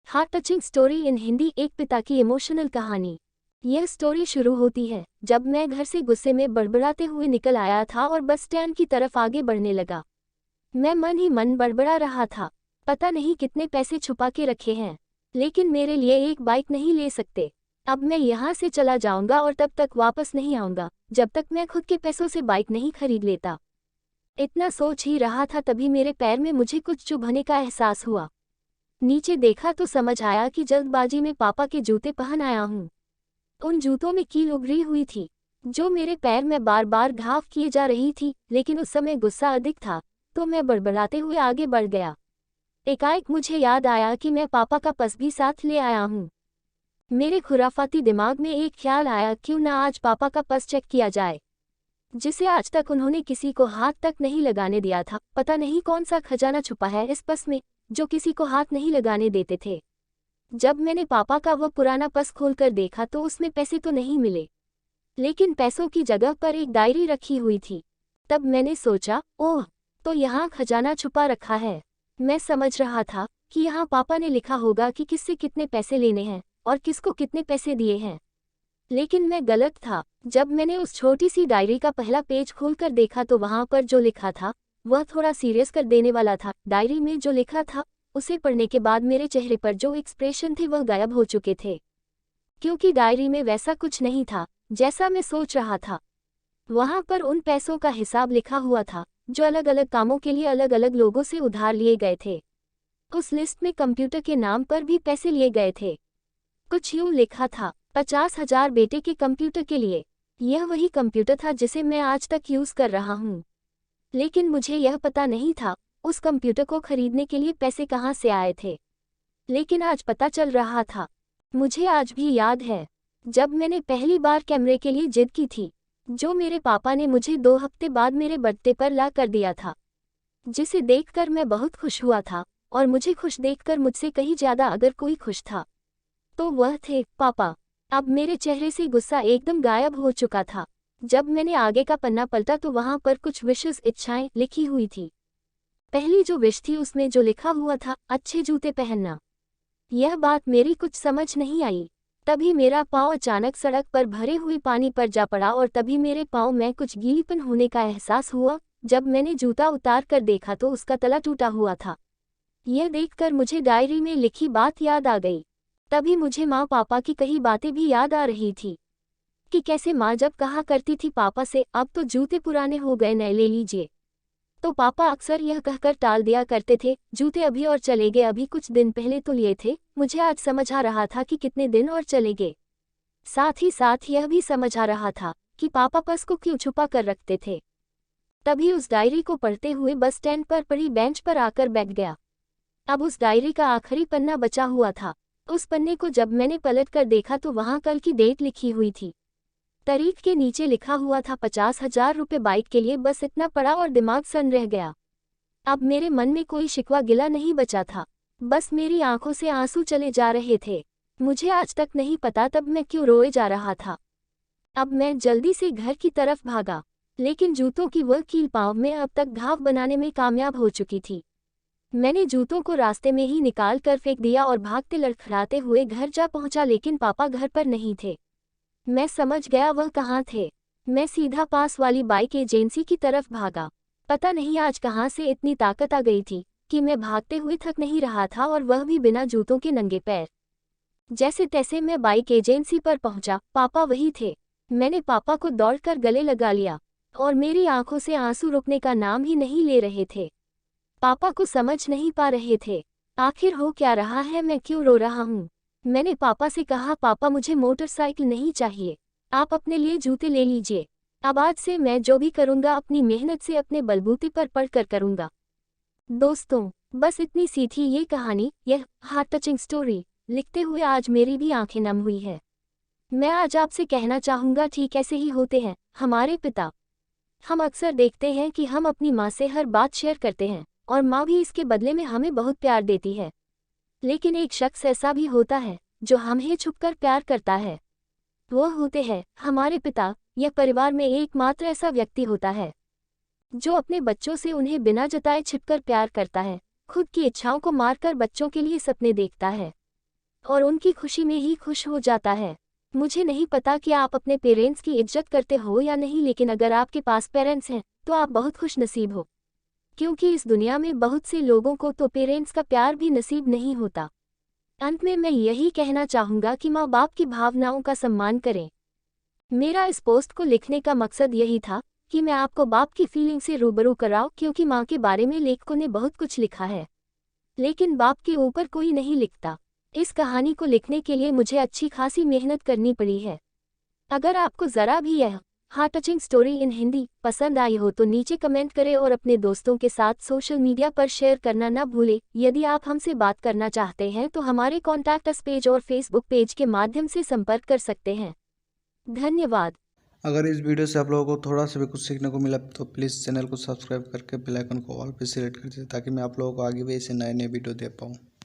Heart touching story in Hindi. एक पिता की इमोशनल कहानी। यह स्टोरी शुरू होती है जब मैं घर से गुस्से में बड़बड़ाते हुए निकल आया था और बस स्टैंड की तरफ आगे बढ़ने लगा। मैं मन ही मन बड़बड़ा रहा था, पता नहीं कितने पैसे छुपा के रखे हैं, लेकिन मेरे लिए एक बाइक नहीं ले सकते। अब मैं यहाँ से चला जाऊंगा और तब तक वापस नहीं आऊंगा जब तक मैं खुद के पैसों से बाइक नहीं खरीद लेता। इतना सोच ही रहा था तभी मेरे पैर में मुझे कुछ चुभने का एहसास हुआ। नीचे देखा तो समझ आया कि जल्दबाजी में पापा के जूते पहन आया हूँ। उन जूतों में कील उभरी हुई थी जो मेरे पैर में बार बार घाव किए जा रही थी, लेकिन उस समय गुस्सा अधिक था तो मैं बड़बड़ाते हुए आगे बढ़ गया। एकाएक मुझे याद आया कि मैं पापा का पर्स भी साथ ले आया हूँ। मेरे खुराफाती दिमाग में एक ख्याल आया, क्यों ना आज पापा का पर्स चेक किया जाए, जिसे आज तक उन्होंने किसी को हाथ तक नहीं लगाने दिया था। पता नहीं कौन सा खजाना छुपा है इस पर्स में जो किसी को हाथ नहीं लगाने देते थे। जब मैंने पापा का वह पुराना पर्स खोलकर देखा तो उसमें पैसे तो नहीं मिले, लेकिन पैसों की जगह पर एक डायरी रखी हुई थी। तब मैंने सोचा, ओह, तो यहाँ खजाना छुपा रखा है। मैं समझ रहा था कि यहाँ पापा ने लिखा होगा कि किससे कितने पैसे लेने हैं और किसको कितने पैसे दिए हैं, लेकिन मैं गलत था। जब मैंने उस छोटी सी डायरी का पहला पेज खोलकर देखा तो वहाँ पर जो लिखा था वह थोड़ा सीरियस कर देने वाला था। डायरी में जो लिखा था उसे पढ़ने के बाद मेरे चेहरे पर जो एक्सप्रेशन थे वह गायब हो चुके थे, क्योंकि डायरी में वैसा कुछ नहीं था जैसा मैं सोच रहा था। वहाँ पर उन पैसों का हिसाब लिखा हुआ था जो अलग अलग कामों के लिए अलग अलग लोगों से उधार लिए गए थे। उस लिस्ट में कंप्यूटर के नाम पर भी पैसे लिए गए थे। कुछ यूँ लिखा था, 50,000 बेटे के कंप्यूटर के लिए। यह वही कंप्यूटर था जिसे मैं आज तक यूज़ कर रहा हूँ, लेकिन मुझे यह पता नहीं था उस कंप्यूटर को खरीदने के लिए पैसे कहाँ से आए थे। लेकिन आज पता चल रहा था। मुझे आज भी याद है जब मैंने पहली बार कैमरे के लिए जिद की थी, जो मेरे पापा ने मुझे 2 हफ्ते बाद मेरे बर्थडे पर ला कर दिया था, जिसे देखकर मैं बहुत खुश हुआ था। और मुझे खुश देखकर मुझसे कहीं ज़्यादा अगर कोई खुश था तो वह थे पापा। अब मेरे चेहरे से गुस्सा एकदम गायब हो चुका था। जब मैंने आगे का पन्ना पलटा तो वहाँ पर कुछ विशेष इच्छाएं लिखी हुई थी। पहली जो विश थी उसमें जो लिखा हुआ था, अच्छे जूते पहनना। यह बात मेरी कुछ समझ नहीं आई। तभी मेरा पाँव अचानक सड़क पर भरे हुए पानी पर जा पड़ा और तभी मेरे पाँव में कुछ गीलीपन होने का एहसास हुआ। जब मैंने जूता उतार कर देखा तो उसका तला टूटा हुआ था। यह देखकर मुझे डायरी में लिखी बात याद आ गई। तभी मुझे माँ पापा की कही बातें भी याद आ रही थी कि कैसे माँ जब कहा करती थी पापा से, अब तो जूते पुराने हो गए, नए ले लीजिए, तो पापा अक्सर यह कहकर टाल दिया करते थे, जूते अभी और चलेंगे, अभी कुछ दिन पहले तो लिए थे। मुझे आज समझ आ रहा था कि कितने दिन और चलेंगे। साथ ही साथ यह भी समझ आ रहा था कि पापा पर्स को क्यों छुपा कर रखते थे। तभी उस डायरी को पढ़ते हुए बस स्टैंड पर पड़ी बेंच पर आकर बैठ गया। अब उस डायरी का आखिरी पन्ना बचा हुआ था। उस पन्ने को जब मैंने पलट कर देखा तो वहाँ कल की डेट लिखी हुई थी। तारीख के नीचे लिखा हुआ था 50,000 रुपये बाइक के लिए। बस इतना पड़ा और दिमाग सन रह गया। अब मेरे मन में कोई शिकवा गिला नहीं बचा था, बस मेरी आंखों से आंसू चले जा रहे थे। मुझे आज तक नहीं पता तब मैं क्यों रोए जा रहा था। अब मैं जल्दी से घर की तरफ भागा, लेकिन जूतों की वह कील पाँव में अब तक घाव बनाने में कामयाब हो चुकी थी। मैंने जूतों को रास्ते में ही निकाल कर फेंक दिया और भागते लड़खड़ाते हुए घर जा पहुंचा, लेकिन पापा घर पर नहीं थे। मैं समझ गया वह कहाँ थे। मैं सीधा पास वाली बाइक एजेंसी की तरफ भागा। पता नहीं आज कहाँ से इतनी ताकत आ गई थी कि मैं भागते हुए थक नहीं रहा था, और वह भी बिना जूतों के नंगे पैर। जैसे तैसे मैं बाइक एजेंसी पर पहुंचा। पापा वही थे। मैंने पापा को दौड़कर गले लगा लिया और मेरी आंखों से आंसू रुकने का नाम ही नहीं ले रहे थे। पापा को समझ नहीं पा रहे थे आखिर हो क्या रहा है, मैं क्यों रो रहा हूँ। मैंने पापा से कहा, पापा मुझे मोटरसाइकिल नहीं चाहिए, आप अपने लिए जूते ले लीजिए। अब आज से मैं जो भी करूँगा अपनी मेहनत से अपने बलबूते पर पढ़कर करूँगा। दोस्तों, बस इतनी सी थी ये कहानी, यह हार्ट टचिंग स्टोरी लिखते हुए आज मेरी भी आंखें नम हुई है। मैं आज आपसे कहना चाहूँगा, ठीक ऐसे ही होते हैं हमारे पिता। हम अक्सर देखते हैं कि हम अपनी माँ से हर बात शेयर करते हैं और माँ भी इसके बदले में हमें बहुत प्यार देती है। लेकिन एक शख्स ऐसा भी होता है जो हमें छुपकर प्यार करता है। वह होते हैं हमारे पिता। यह परिवार में एकमात्र ऐसा व्यक्ति होता है जो अपने बच्चों से उन्हें बिना जताए छिपकर प्यार करता है, खुद की इच्छाओं को मारकर बच्चों के लिए सपने देखता है। और उनकी खुशी में ही खुश हो जाता है। मुझे नहीं पता कि आप अपने पेरेंट्स की इज्जत करते हो या नहीं, लेकिन अगर आपके पास पेरेंट्स हैं तो आप बहुत खुश नसीब हो, क्योंकि इस दुनिया में बहुत से लोगों को तो पेरेंट्स का प्यार भी नसीब नहीं होता। अंत में मैं यही कहना चाहूँगा कि माँ बाप की भावनाओं का सम्मान करें। मेरा इस पोस्ट को लिखने का मकसद यही था कि मैं आपको बाप की फीलिंग से रूबरू कराऊं, क्योंकि माँ के बारे में लेखकों ने बहुत कुछ लिखा है, लेकिन बाप के ऊपर कोई नहीं लिखता। इस कहानी को लिखने के लिए मुझे अच्छी खासी मेहनत करनी पड़ी है। अगर आपको ज़रा भी यह heart touching story in Hindi पसंद आई हो तो नीचे कमेंट करें और अपने दोस्तों के साथ सोशल मीडिया पर शेयर करना ना भूलें। यदि आप हमसे बात करना चाहते हैं तो हमारे कॉन्टैक्ट अस पेज और फेसबुक पेज के माध्यम से संपर्क कर सकते हैं। धन्यवाद। अगर इस वीडियो से आप लोगों को थोड़ा सा भी कुछ सीखने को मिला तो प्लीज़ चैनल को सब्सक्राइब करके बेल आइकन को ऑल पे सेलेक्ट कर दीजिए, ताकि मैं आप लोगों को आगे भी ऐसे नए नए वीडियो दे पाऊँ।